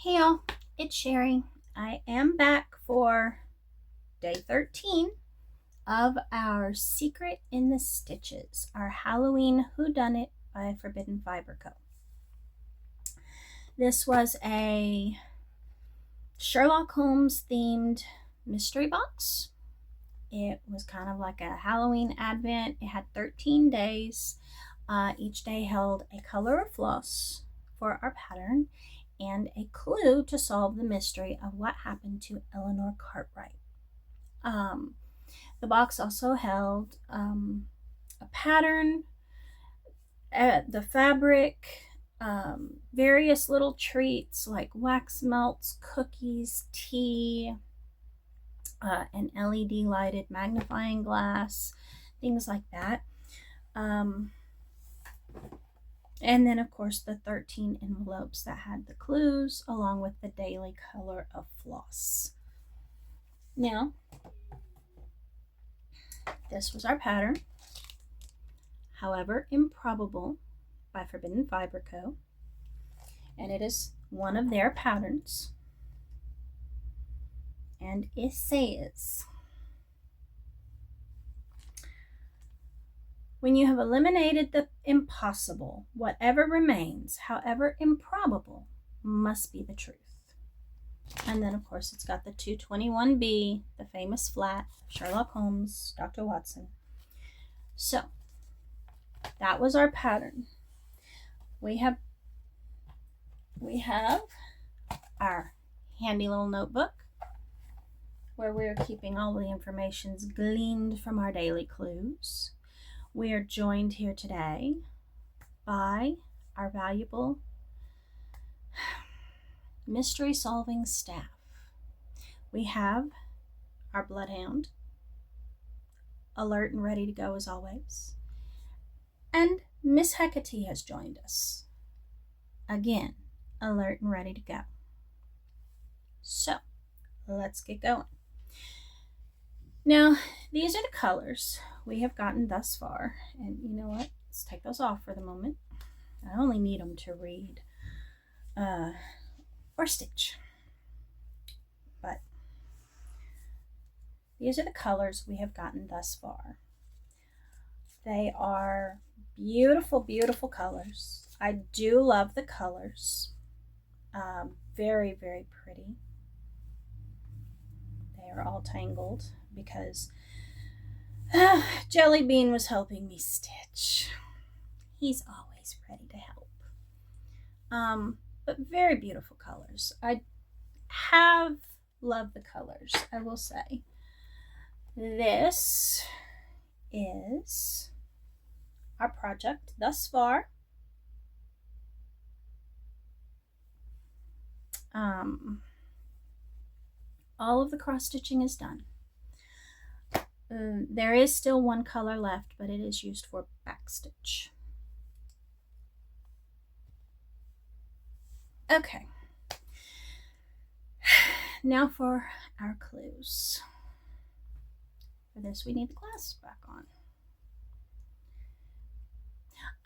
Hey y'all, it's Sherry. I am back for day 13 of our Secret in the Stitches, our Halloween Whodunnit by Forbidden Fiber Co. This was a Sherlock Holmes themed mystery box. It was kind of like a Halloween advent. It had 13 days. Each day held a color of floss for our pattern and a clue to solve the mystery of what happened to Eleanor Cartwright. The box also held a pattern, the fabric, various little treats like wax melts, cookies, tea, an LED lighted magnifying glass, things like that. And then, of course, the 13 envelopes that had the clues along with the daily color of floss. Now, this was our pattern, However Improbable by Forbidden Fiber Co. And it is one of their patterns. And it says, when you have eliminated the impossible, whatever remains, however improbable, must be the truth. And then, of course, it's got the 221B, the famous flat, Sherlock Holmes, Dr. Watson. So, that was our pattern. We have our handy little notebook where we're keeping all the informations gleaned from our daily clues. We are joined here today by our valuable mystery solving staff. We have our bloodhound, alert and ready to go as always. And Miss Hecate has joined us. Again, alert and ready to go. So, let's get going. Now, these are the colors we have gotten thus far. And you know what? Let's take those off for the moment. I only need them to read or stitch. But these are the colors we have gotten thus far. They are beautiful, beautiful colors. I do love the colors. Very, very pretty. They are all tangled because Jelly Bean was helping me stitch. He's always ready to help. But very beautiful colors. I have loved the colors, I will say. This is our project thus far. All of the cross stitching is done. There is still one color left, but it is used for backstitch. Okay. Now for our clues. For this, we need the glasses back on.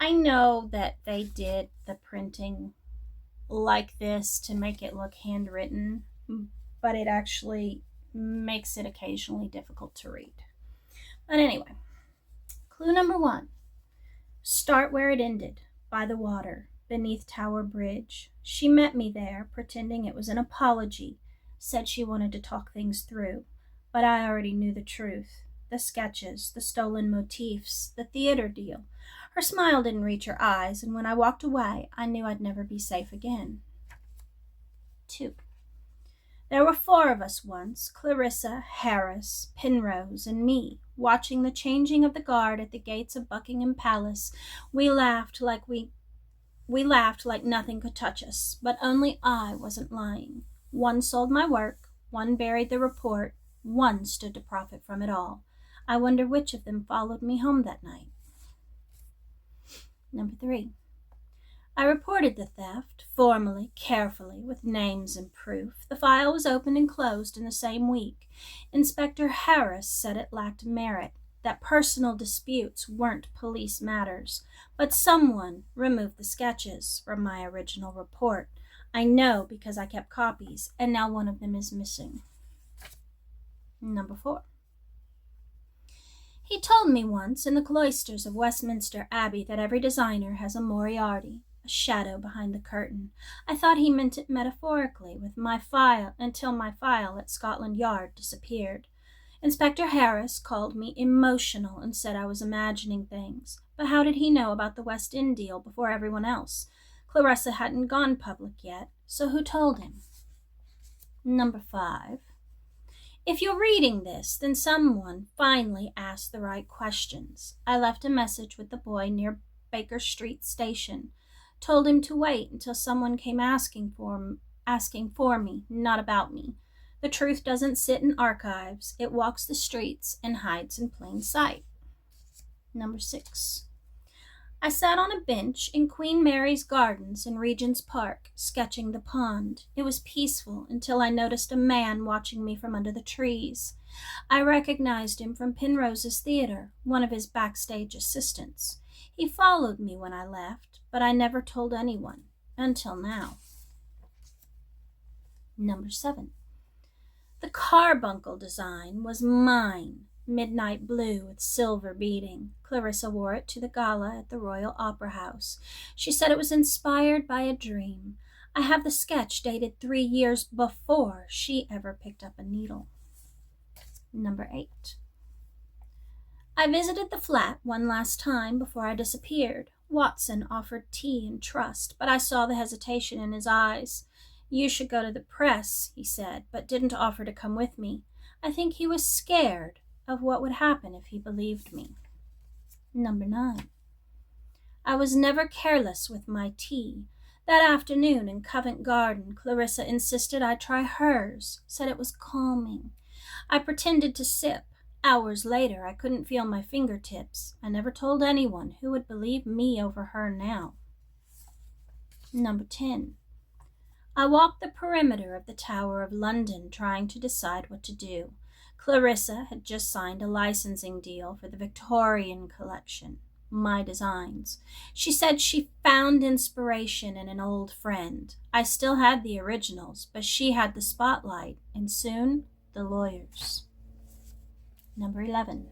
I know that they did the printing like this to make it look handwritten, but it actually makes it occasionally difficult to read. But anyway, clue number 1. Start where it ended, by the water, beneath Tower Bridge. She met me there, pretending it was an apology, said she wanted to talk things through, but I already knew the truth. The sketches, the stolen motifs, the theater deal. Her smile didn't reach her eyes, and when I walked away, I knew I'd never be safe again. 2. There were 4 of us once, Clarissa, Harris, Penrose, and me, watching the changing of the guard at the gates of Buckingham Palace. We laughed like nothing could touch us, but only I wasn't lying. 1 sold my work, 1 buried the report, 1 stood to profit from it all. I wonder which of them followed me home that night. Number 3. I reported the theft, formally, carefully, with names and proof. The file was opened and closed in the same week. Inspector Harris said it lacked merit, that personal disputes weren't police matters, but someone removed the sketches from my original report. I know because I kept copies, and now one of them is missing. Number 4. He told me once in the cloisters of Westminster Abbey that every designer has a Moriarty, a shadow behind the curtain. I thought he meant it metaphorically, with my file, until my file at Scotland Yard disappeared. Inspector Harris called me emotional and said I was imagining things. But how did he know about the West End deal before everyone else? Clarissa hadn't gone public yet, so who told him? Number 5. If you're reading this, then someone finally asked the right questions. I left a message with the boy near Baker Street Station. Told him to wait until someone came asking for me, not about me. The truth doesn't sit in archives. It walks the streets and hides in plain sight. Number 6. I sat on a bench in Queen Mary's Gardens in Regent's Park, sketching the pond. It was peaceful until I noticed a man watching me from under the trees. I recognized him from Penrose's theater, one of his backstage assistants. He followed me when I left, but I never told anyone, until now. Number 7. The carbuncle design was mine. Midnight blue with silver beading. Clarissa wore it to the gala at the Royal Opera House. She said it was inspired by a dream. I have the sketch dated 3 years before she ever picked up a needle. Number 8. I visited the flat one last time before I disappeared. Watson offered tea and trust, but I saw the hesitation in his eyes. You should go to the press, he said, but didn't offer to come with me. I think he was scared of what would happen if he believed me. Number 9. I was never careless with my tea. That afternoon in Covent Garden, Clarissa insisted I try hers, said it was calming. I pretended to sip. Hours later, I couldn't feel my fingertips. I never told anyone. Who would believe me over her now? Number 10. I walked the perimeter of the Tower of London trying to decide what to do. Clarissa had just signed a licensing deal for the Victorian collection, my designs. She said she found inspiration in an old friend. I still had the originals, but she had the spotlight, and soon the lawyers. Number 11.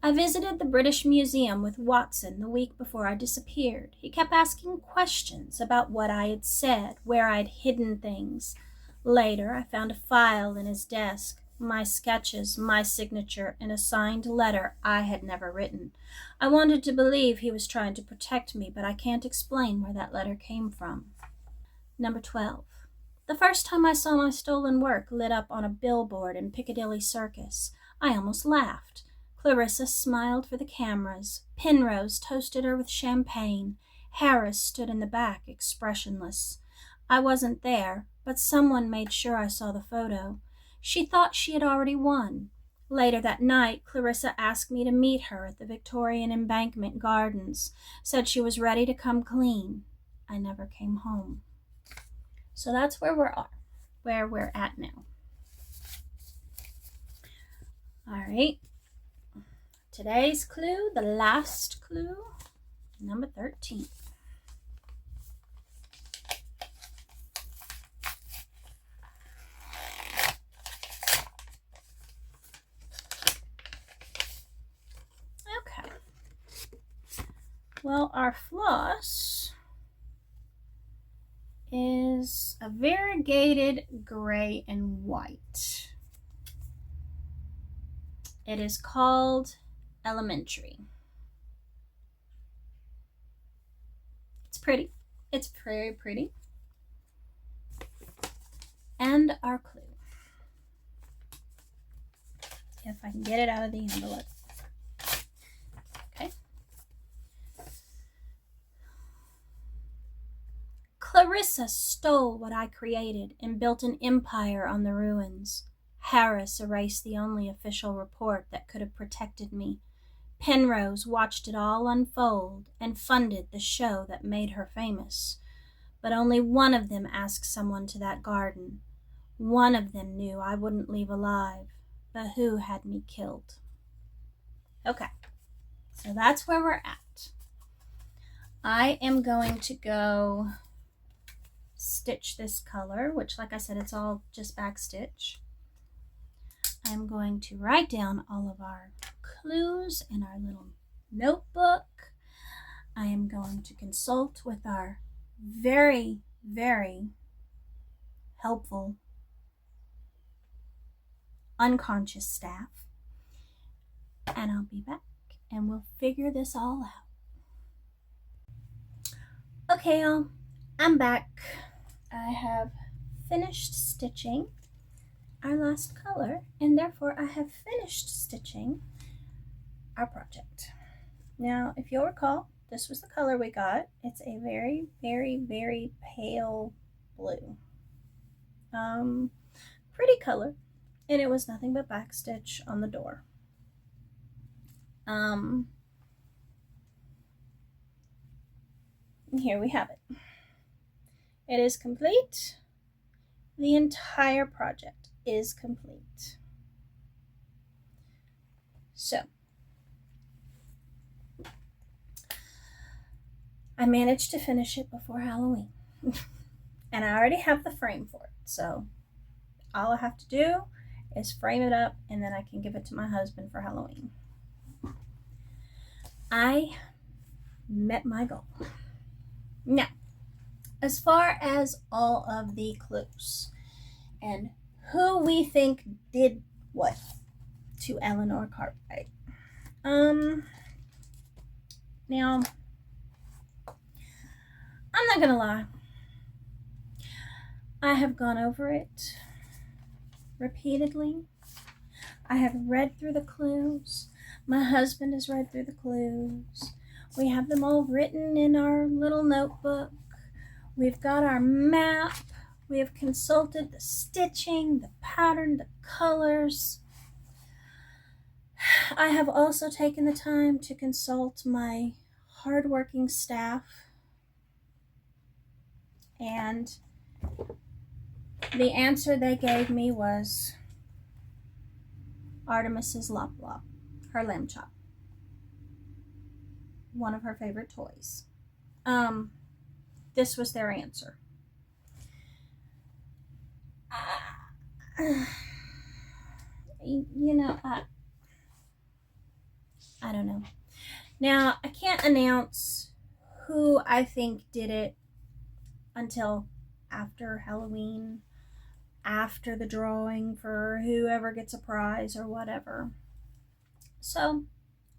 I visited the British Museum with Watson the week before I disappeared. He kept asking questions about what I had said, where I'd hidden things. Later, I found a file in his desk, my sketches, my signature, and a signed letter I had never written. I wanted to believe he was trying to protect me, but I can't explain where that letter came from. Number 12. The first time I saw my stolen work lit up on a billboard in Piccadilly Circus, I almost laughed. Clarissa smiled for the cameras. Penrose toasted her with champagne. Harris stood in the back, expressionless. I wasn't there, but someone made sure I saw the photo. She thought she had already won. Later that night, Clarissa asked me to meet her at the Victorian Embankment Gardens, said she was ready to come clean. I never came home. So that's where we're at now. All right. Today's clue, the last clue, number 13. Okay. Well, our floss is a variegated gray and white. It is called Elementary. It's pretty. It's very pretty. And our clue. If I can get it out of the envelope. Okay. Clarissa stole what I created and built an empire on the ruins. Harris erased the only official report that could have protected me. Penrose watched it all unfold and funded the show that made her famous. But only one of them asked someone to that garden. One of them knew I wouldn't leave alive, but who had me killed? Okay, so that's where we're at. I am going to go stitch this color, which, like I said, it's all just backstitch, I'm going to write down all of our clues in our little notebook. I am going to consult with our very, very helpful unconscious staff, and I'll be back and we'll figure this all out. Okay, y'all, I'm back. I have finished stitching our last color, and therefore I have finished stitching our project. Now, if you'll recall, this was the color we got. It's a very, very, very pale blue. Pretty color, and it was nothing but backstitch on the door. And here we have it. It is complete. The entire project is complete. So, I managed to finish it before Halloween. And I already have the frame for it. So, all I have to do is frame it up, and then I can give it to my husband for Halloween. I met my goal. Now, as far as all of the clues and who we think did what to Eleanor Cartwright. Now, I'm not gonna lie. I have gone over it repeatedly. I have read through the clues. My husband has read through the clues. We have them all written in our little notebook. We've got our map. We have consulted the stitching, the pattern, the colors. I have also taken the time to consult my hardworking staff, and the answer they gave me was Artemis's Lop Lop, her lamb chop, one of her favorite toys. This was their answer. You know, I don't know. Now, I can't announce who I think did it until after Halloween, after the drawing for whoever gets a prize or whatever. So,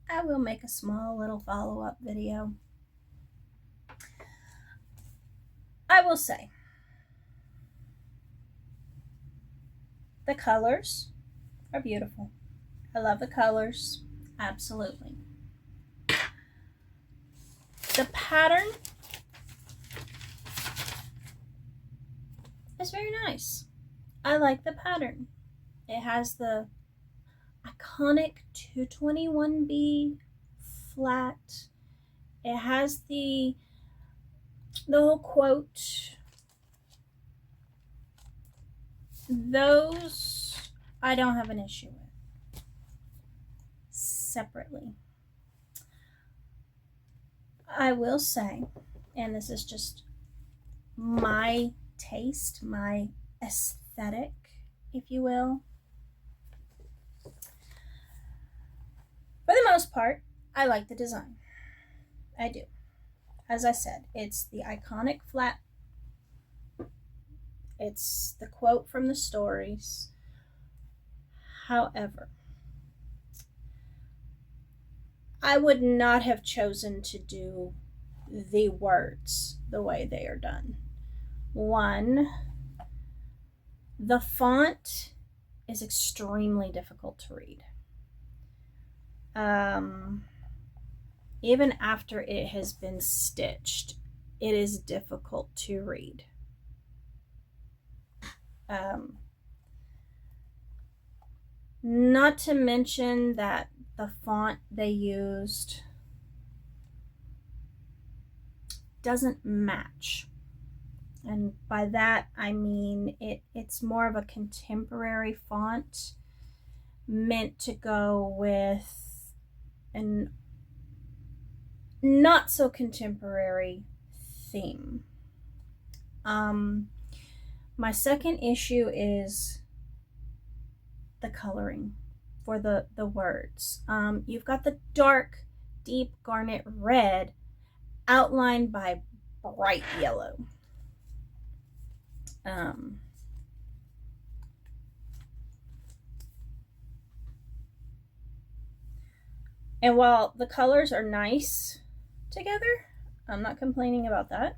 I will make a small little follow-up video. I will say, the colors are beautiful. I love the colors, absolutely. The pattern is very nice. I like the pattern. It has the iconic 221B flat. It has the whole quote. Those I don't have an issue with separately. I will say, and this is just my taste, my aesthetic, if you will. For the most part, I like the design. I do. As I said, it's the iconic flat. It's the quote from the stories. However, I would not have chosen to do the words the way they are done. One, the font is extremely difficult to read. Even after it has been stitched, it is difficult to read. Not to mention that the font they used doesn't match. And by that, I mean it's more of a contemporary font meant to go with an not so contemporary theme. My second issue is the coloring for the words. You've got the dark, deep garnet red outlined by bright yellow. And while the colors are nice together, I'm not complaining about that.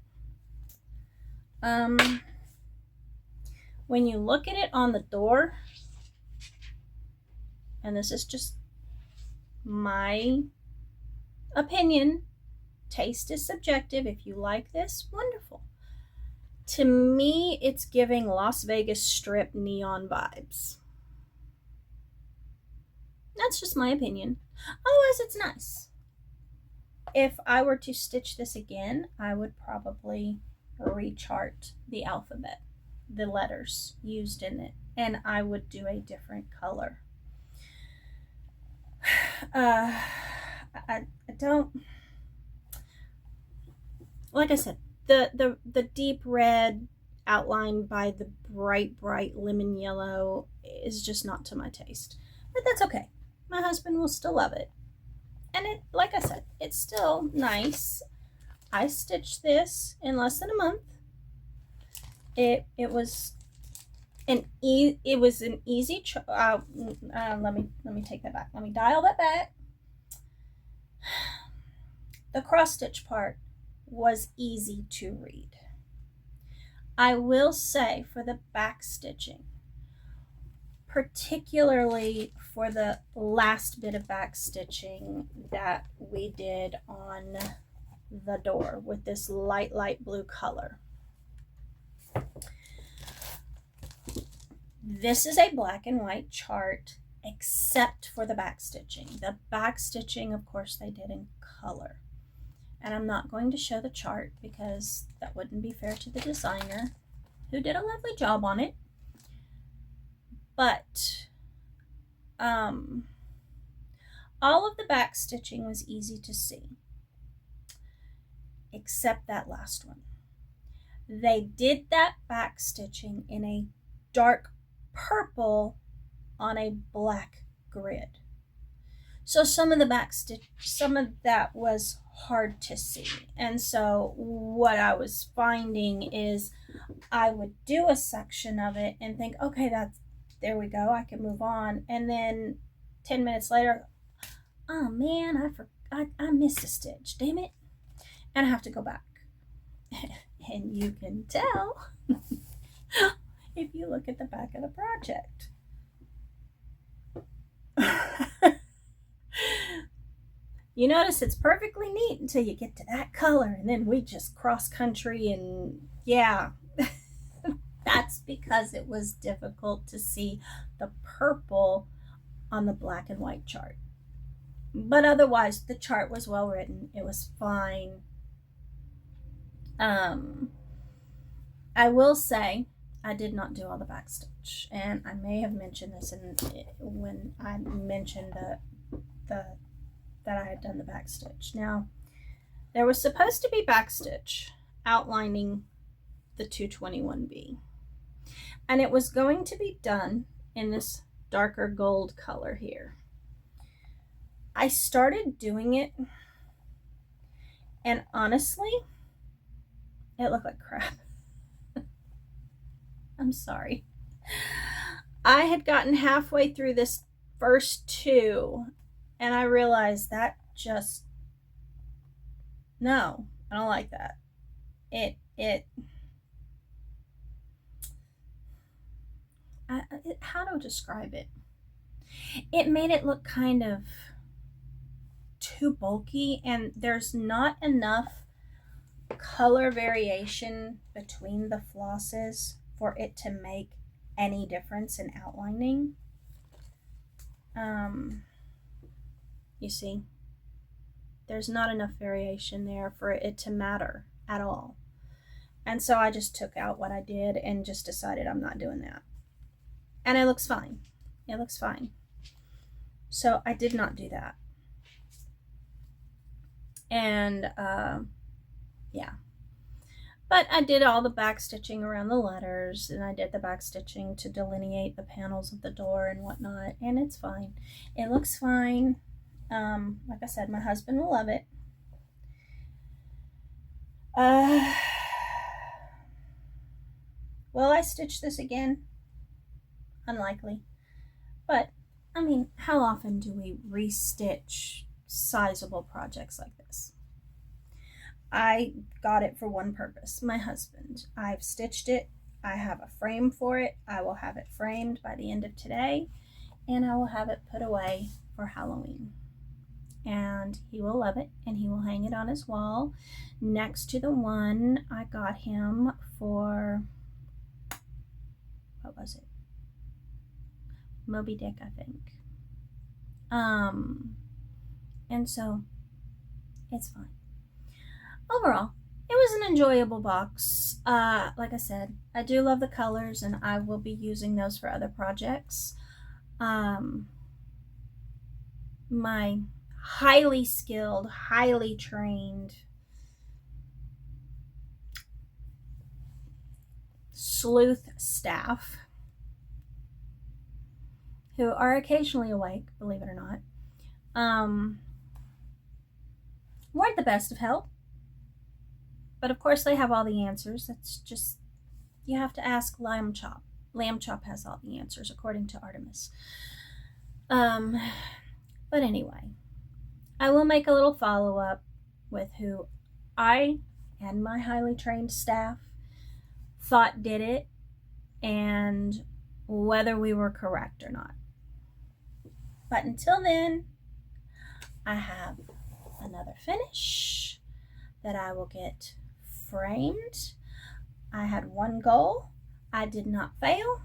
When you look at it on the door, and this is just my opinion, taste is subjective. If you like this, wonderful. To me, it's giving Las Vegas Strip neon vibes. That's just my opinion. Otherwise, it's nice. If I were to stitch this again, I would probably rechart the alphabet, the letters used in it, and I would do a different color. I don't, like I said, the deep red outlined by the bright lemon yellow is just not to my taste, but that's okay. My husband will still love it, and it, like I said, it's still nice. I stitched this in less than a month. It was an easy let me take that back. Let me dial that back. The cross stitch part was easy to read. I will say for the back stitching, particularly for the last bit of back stitching that we did on the door with this light blue color. This is a black and white chart except for the back stitching. The back stitching, of course, they did in color. And I'm not going to show the chart because that wouldn't be fair to the designer, who did a lovely job on it. But all of the back stitching was easy to see, except that last one. They did that back stitching in a dark purple on a black grid. So some of that was hard to see. And so what I was finding is I would do a section of it and think, okay, there we go, I can move on. And then 10 minutes later, oh man, I missed a stitch, damn it. And I have to go back. And you can tell if you look at the back of the project. You notice it's perfectly neat until you get to that color, and then we just cross country, and yeah. That's because it was difficult to see the purple on the black and white chart. But otherwise, the chart was well written. It was fine. I will say I did not do all the back stitch, and I may have mentioned this when I mentioned that I had done the back stitch. Now, there was supposed to be back stitch outlining the 221B, and it was going to be done in this darker gold color here. I started doing it, and honestly, it looked like crap. I'm sorry. I had gotten halfway through this first two, and I realized that just, no, I don't like that. How to describe it? It made it look kind of too bulky, and there's not enough color variation between the flosses for it to make any difference in outlining. You see, there's not enough variation there for it to matter at all. And so I just took out what I did and just decided I'm not doing that. And it looks fine. It looks fine. So I did not do that. And yeah. But I did all the back stitching around the letters, and I did the back stitching to delineate the panels of the door and whatnot, and it's fine. It looks fine. Like I said, my husband will love it. Will I stitch this again? Unlikely. But, I mean, how often do we restitch sizable projects like this? I got it for one purpose, my husband. I've stitched it. I have a frame for it. I will have it framed by the end of today, and I will have it put away for Halloween. And he will love it, and he will hang it on his wall next to the one I got him for, what was it? Moby Dick, I think. And so it's fine. Overall, it was an enjoyable box. Like I said, I do love the colors, and I will be using those for other projects. My highly skilled, highly trained sleuth staff, who are occasionally awake, believe it or not, weren't the best of help. But of course they have all the answers. That's just, you have to ask Lamb Chop. Lamb Chop has all the answers, according to Artemis. But anyway, I will make a little follow-up with who I and my highly trained staff thought did it, and whether we were correct or not. But until then, I have another finish that I will get framed. I had one goal. I did not fail.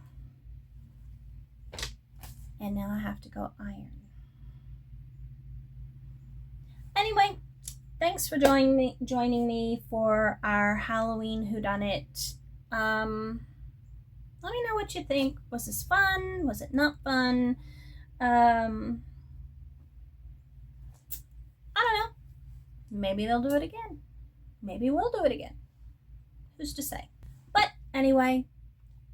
And now I have to go iron. Anyway, thanks for joining me for our Halloween Whodunnit. Let me know what you think. Was this fun? Was it not fun? I don't know. Maybe they'll do it again. Maybe we'll do it again. Who's to say? But anyway,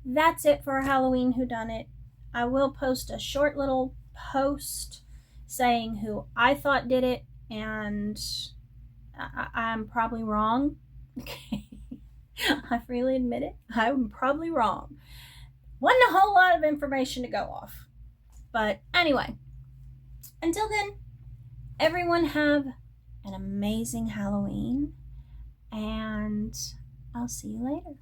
that's it for our Halloween Whodunnit. I will post a short little post saying who I thought did it, and I'm probably wrong. Okay. I freely admit it. I'm probably wrong. Wasn't a whole lot of information to go off. But anyway, until then, everyone have an amazing Halloween, and I'll see you later.